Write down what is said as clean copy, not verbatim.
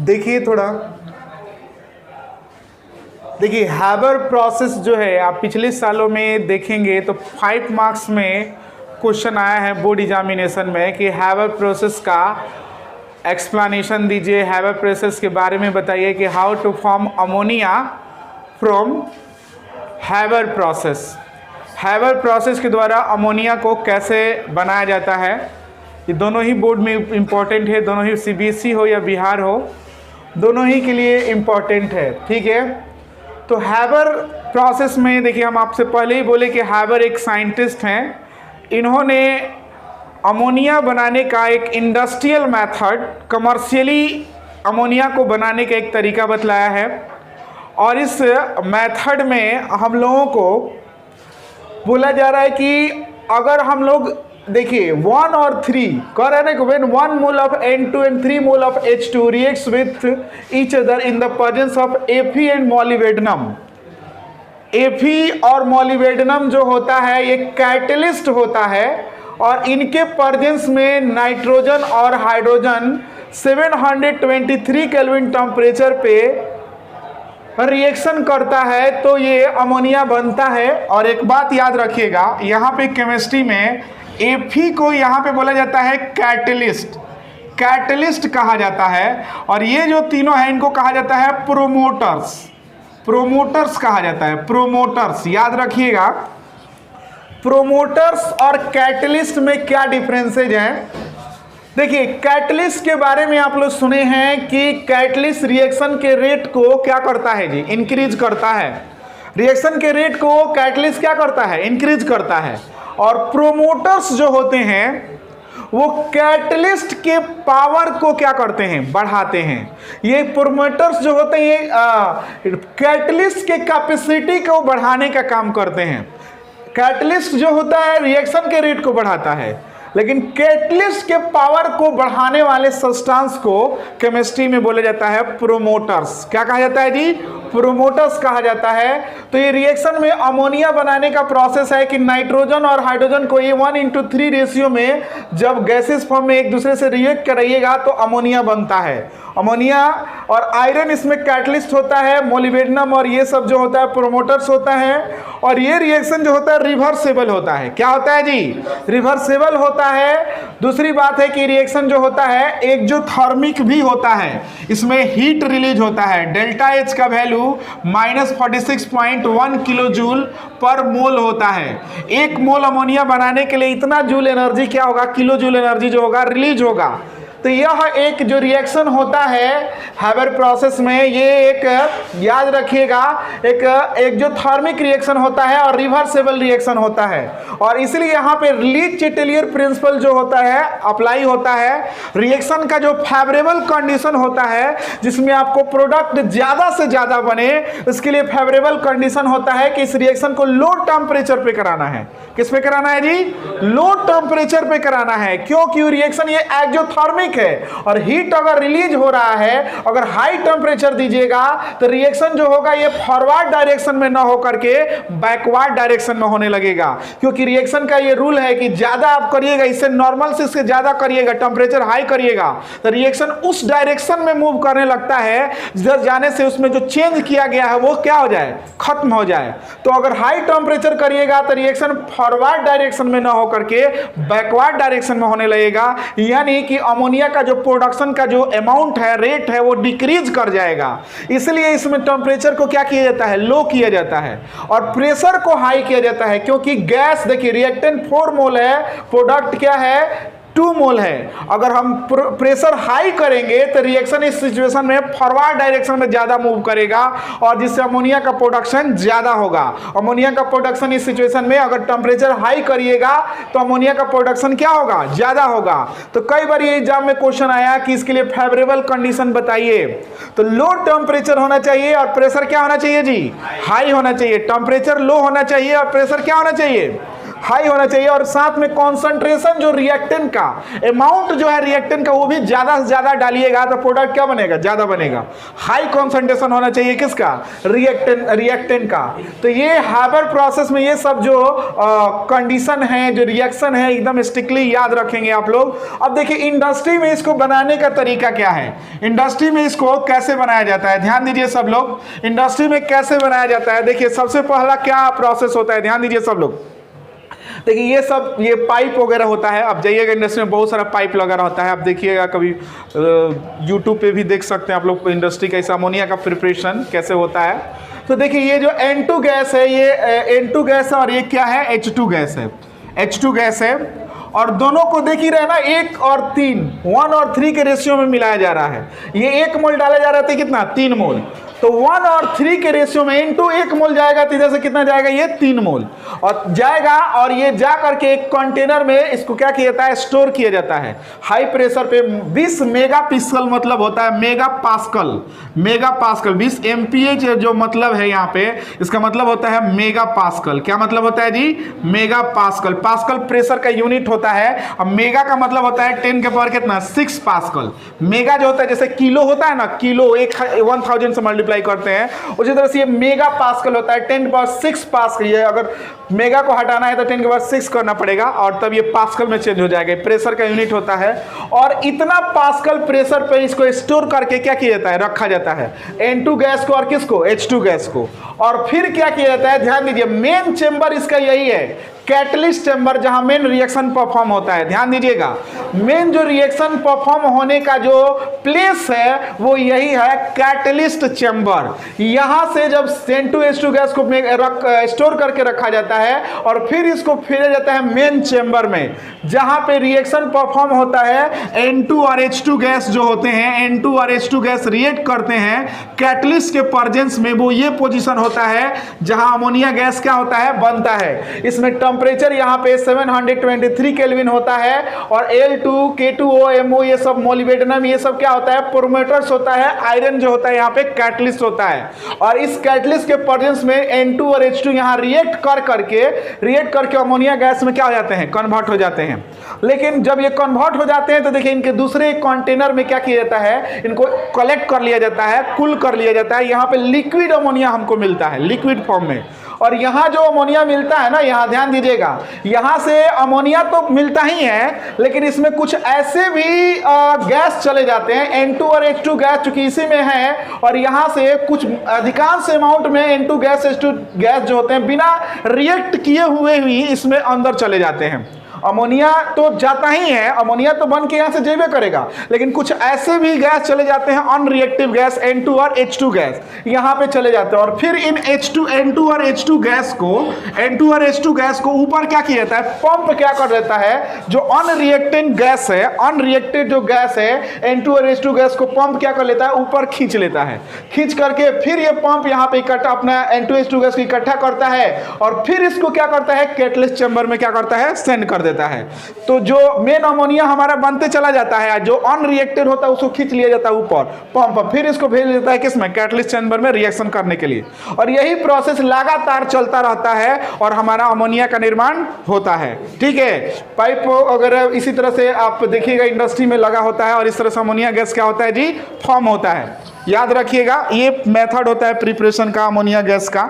देखिए थोड़ा, देखिए हैबर प्रोसेस जो है आप पिछले सालों में देखेंगे तो 5 मार्क्स में क्वेश्चन आया है बोर्ड एग्जामिनेशन में कि हैबर प्रोसेस का एक्सप्लेनेशन दीजिए, हैबर प्रोसेस के बारे में बताइए कि how to form ammonia from Haber process. Haber process के द्वारा अमोनिया को कैसे बनाया जाता है। ये दोनों ही बोर्ड में इम्पॉर्टेंट है, दोनों ही सीबीएसई हो या बिहार हो, दोनों ही के लिए इम्पॉर्टेंट है। ठीक है, तो हैबर प्रोसेस में देखिए हम आपसे पहले ही बोले कि हैबर एक साइंटिस्ट हैं, इन्होंने अमोनिया बनाने का एक इंडस्ट्रियल मेथड, कमर्शियली अमोनिया को बनाने का एक तरीका बतलाया है। और इस मेथड में हम लोगों को बोला जा रहा है कि अगर हम लोग देखिए 1 और 3 कह रहे हैं ना, when 1 mole of N2 and 3 mole of H2 reacts with each other in the presence of Fe and molybdenum। Fe और molybdenum जो होता है ये कैटलिस्ट होता है और इनके प्रेजेंस में नाइट्रोजन और हाइड्रोजन 723 केल्विन टेम्परेचर पे रिएक्शन करता है तो ये अमोनिया बनता है। और एक बात याद रखिएगा, यहाँ पे केमिस्ट्री में Fe को यहाँ पे बोला जाता है कैटलिस्ट, कैटलिस्ट कहा जाता है। और ये जो तीनों हैं इनको कहा जाता है प्रोमोटर्स, प्रोमोटर्स कहा जाता है, प्रोमोटर्स याद रखिएगा। प्रोमोटर्स और कैटलिस्ट में क्या डिफरेंसेज हैं। देखिए कैटलिस्ट के बारे में आप लोग सुने हैं कि कैटलिस्ट रिएक्शन के रेट को क्या करता है जी, इंक्रीज करता है। रिएक्शन के रेट को कैटलिस्ट क्या करता है, इंक्रीज करता है। और प्रोमोटर्स जो होते हैं वो कैटलिस्ट के पावर को क्या करते हैं, बढ़ाते हैं। ये प्रोमोटर्स जो होते हैं ये कैटलिस्ट के कैपेसिटी को बढ़ाने का काम करते हैं। कैटलिस्ट जो होता है रिएक्शन के रेट को बढ़ाता है, लेकिन कैटलिस्ट के पावर को बढ़ाने वाले सब्सटेंस को केमिस्ट्री में बोला जाता है प्रोमोटर्स। क्या कहा जाता है जी, प्रोमोटर्स कहा जाता है। तो ये रिएक्शन में अमोनिया बनाने का प्रोसेस है कि नाइट्रोजन और हाइड्रोजन को ये 1:3 रेशियो में जब गैसेस फॉर्म में एक दूसरे से रिएक्ट कराइएगा तो अमोनिया बनता है। अमोनिया और आयरन इसमें कैटलिस्ट होता है, मोलिब्डेनम और ये सब जो होता है प्रोमोटर्स होता है। और ये रिएक्शन जो होता है रिवर्सेबल होता है। क्या होता है जी, रिवर्सेबल होता है। दूसरी बात है कि रिएक्शन जो होता है एक्सोथर्मिक भी होता है, इसमें हीट रिलीज होता है। डेल्टा एच का वैल्यू -46.1 किलो जूल पर मोल होता है। 1 मोल अमोनिया बनाने के लिए इतना जूल एनर्जी क्या होगा, किलो जूल एनर्जी जो होगा रिलीज होगा। तो यह एक जो रिएक्शन होता है हैबर प्रोसेस में, ये एक याद रखिएगा एक एक्सोथर्मिक रिएक्शन होता है और रिवर्सेबल रिएक्शन होता है। और इसलिए यहाँ पे लीच चिटेलियर प्रिंसिपल जो होता है अप्लाई होता है। रिएक्शन का जो फेवरेबल कंडीशन होता है जिसमें आपको प्रोडक्ट ज़्यादा से ज़्यादा बने, उसके लिए फेवरेबल कंडीशन होता है कि इस रिएक्शन को लो टेम्परेचर पे कराना है। किस पे कराना है जी, लो टेम्परेचर पे कराना है। क्योंकि रिएक्शन ये एक्सोथर्मिक है और हीट अगर रिलीज हो रहा है, अगर हाई टेम्परेचर दीजिएगा तो रिएक्शन जो होगा ये फॉरवर्ड डायरेक्शन में ना होकर के बैकवर्ड डायरेक्शन में होने लगेगा। क्योंकि रिएक्शन का ये रूल है कि ज्यादा आप करिएगा, इससे नॉर्मल से इससे ज्यादा करिएगा, टेम्परेचर हाई करिएगा तो रिएक्शन उस डायरेक्शन में मूव करने लगता है जिधर जाने से उसमें जो चेंज किया गया है वो क्या हो जाए, खत्म हो जाए। तो अगर हाई टेम्परेचर करिएगा तो रिएक्शन फॉरवर्ड डायरेक्शन में ना होकर के बैकवर्ड डायरेक्शन में होने लगेगा, यानी कि अमोनिया का जो प्रोडक्शन का जो अमाउंट है, रेट है, वो डिक्रीज कर जाएगा। इसलिए इसमें टेम्परेचर को क्या किया जाता है, लो किया जाता है और प्रेशर को हाई किया जाता है। क्योंकि गैस देखिए रिएक्टेंट 4 मोल है, प्रोडक्ट क्या है 2 मोल है। अगर हम प्रेशर हाई करेंगे तो रिएक्शन इस सिचुएशन में फॉरवर्ड डायरेक्शन में ज्यादा मूव करेगा और जिससे अमोनिया का प्रोडक्शन ज्यादा होगा। अमोनिया का प्रोडक्शन इस सिचुएशन में अगर टेम्परेचर हाई करिएगा तो अमोनिया का प्रोडक्शन क्या होगा, ज्यादा होगा। तो कई बार ये एग्जाम में क्वेश्चन आया कि इसके लिए फेवरेबल कंडीशन बताइए, तो लो टेम्परेचर होना चाहिए और प्रेशर क्या होना चाहिए जी, हाई होना चाहिए। टेम्परेचर लो होना चाहिए और प्रेशर क्या होना चाहिए, हाई होना चाहिए, और साथ में कॉन्सेंट्रेशन जो रिएक्टेंट का अमाउंट जो है रिएक्टेंट का वो भी ज्यादा से ज्यादा डालिएगा तो प्रोडक्ट क्या बनेगा, ज्यादा बनेगा। हाई कॉन्सेंट्रेशन होना चाहिए किसका, रिएक्टेंट का। तो ये हाइबर प्रोसेस में ये सब जो कंडीशन है, जो रिएक्शन है, एकदम स्ट्रिक्टली याद रखेंगे आप लोग। अब देखिए इंडस्ट्री में इसको बनाने का तरीका क्या है, इंडस्ट्री में इसको कैसे बनाया जाता है, ध्यान दीजिए सब लोग, इंडस्ट्री में कैसे बनाया जाता है। देखिए सबसे पहला क्या प्रोसेस होता है, ध्यान दीजिए सब लोग। देखिए ये सब ये पाइप वगैरह होता है, अब जाइएगा इंडस्ट्री में बहुत सारा पाइप वगैरह होता है, आप देखिएगा कभी यूट्यूब पे भी देख सकते हैं आप लोग इंडस्ट्री का इस अमोनिया का प्रिपरेशन कैसे होता है। तो देखिए ये जो N2 गैस है, ये N2 गैस है और ये क्या है, H2 गैस है, H2 गैस है। और दोनों को देख ही रहे ना, 1 और 3, 1 और 3 के रेशियो में मिलाया जा रहा है। ये 1 मोल डाला जा रहा था, कितना, 3 मोल। तो 1 और 3 के रेशियो में इनटू 1 मोल जाएगा, तो इधर से कितना जाएगा, ये 3 मोल और जाएगा। और ये जा करके एक कंटेनर में इसको क्या किया जाता है, स्टोर किया जाता है हाई प्रेशर पे। 20 मेगापास्कल मतलब होता है मेगापास्कल, 20 एमपीएच जो मतलब है यहाँ पे, इसका मतलब होता है मेगापास्कल। क्या मतलब होता है जी, मेगापास्कल। पास्कल प्रेशर का यूनिट होता है, अब मेगा का मतलब होता है 10 के पावर कितना, 6 पास्कल। मेगा जो होता है जैसे किलो होता है ना, किलो 1000 से मल्टीप्लाई करते हैं, उसी तरह से ये मेगा पास्कल होता है 10 के पावर 6 पास्कल। ये अगर मेगा को हटाना है तो 10 के पावर 6 करना पड़ेगा और तब ये पास्कल में चेंज हो जाएगा। प्रेशर का यूनिट होता है और इतना पास्कल प्रेशर पे इसको स्टोर करके क्या किया जाता है, रखा जाता है N2 गैस को और किसको, H2 गैस को। और फिर क्या किया जाता है, ध्यान दीजिए, मेन चेंबर इसका यही है, कैटलिस्ट चेंबर, जहां मेन रिएक्शन परफॉर्म होता है। ध्यान दीजिएगा, मेन जो रिएक्शन परफॉर्म होने का जो प्लेस है वो यही है, कैटलिस्ट चेंबर। यहां से जब N2H2 गैस को स्टोर करके रखा जाता है और फिर इसको फेरा जाता है मेन चेंबर में, जहां पे रिएक्शन परफॉर्म होता है। N2 और H2 गैस जो होते हैं, N2 और H2 गैस रिएक्ट करते हैं कैटलिस्ट के प्रेजेंस में। वो ये पोजीशन होता है जहां अमोनिया गैस क्या होता है, बनता है। इसमें टेम्परेचर यहाँ पे 723 केल्विन होता है और L2, K2O, MO ये सब मोलिब्डेनम ये सब क्या होता है, प्रोमोटर्स होता है। आयरन जो होता है यहाँ पे कैटलिस्ट होता है और इस कैटलिस्ट के प्रेजेंस में N2 और H2 यहाँ रिएक्ट करके अमोनिया गैस में क्या हो जाते हैं, कन्वर्ट हो जाते हैं। लेकिन जब ये कन्वर्ट हो जाते हैं तो देखिए इनके दूसरे कंटेनर में क्या किया जाता है, इनको कलेक्ट कर लिया जाता है, कूल कर लिया जाता है। यहाँ पे लिक्विड अमोनिया हमको मिलता है लिक्विड फॉर्म में। और यहाँ जो अमोनिया मिलता है ना, यहाँ ध्यान दीजिएगा, यहाँ से अमोनिया तो मिलता ही है लेकिन इसमें कुछ ऐसे भी गैस चले जाते हैं, N2 और H2 गैस चूंकि इसी में है और यहाँ से कुछ अधिकांश अमाउंट में N2 गैस H2 गैस जो होते हैं बिना रिएक्ट किए हुए ही इसमें अंदर चले जाते हैं। अमोनिया तो जाता ही है, अमोनिया तो बन के यहाँ से जेबे करेगा, लेकिन कुछ ऐसे भी गैस चले जाते हैं अनरिएक्टिव गैस, N2 और H2 गैस यहाँ पे चले जाते हैं। और फिर इन N2 और H2 गैस को ऊपर क्या किया जाता है, पंप क्या कर देता है, जो अनरिएक्टेड गैस है, अनरिएक्टेड जो गैस है N2 और H2 गैस को पंप क्या कर लेता है, ऊपर खींच लेता है। खींच करके फिर ये पंप यहाँ पे इकट्ठा अपना N2 H2 गैस को इकट्ठा करता है और फिर इसको क्या करता है, कैटलिस्ट चेंबर में क्या करता है, सेंड कर देता है। तो जो मेन अमोनिया हमारा बनते चला जाता है, जो अनरिएक्टेड होता है उसको खींच लिया जाता है ऊपर पंप, फिर इसको भेज देता है किसमें, कैटलिस्ट चेंबर में रिएक्शन करने के लिए। और यही प्रोसेस लगातार चलता रहता है और हमारा अमोनिया का निर्माण होता है। ठीक है, पाइप वगैरह इसी तरह से आप देखिएगा इंडस्ट्री में लगा होता है और इस तरह से अमोनिया गैस क्या होता है जी, फॉर्म होता है। याद रखिएगा, ये मेथड होता है प्रिपरेशन का अमोनिया गैस का।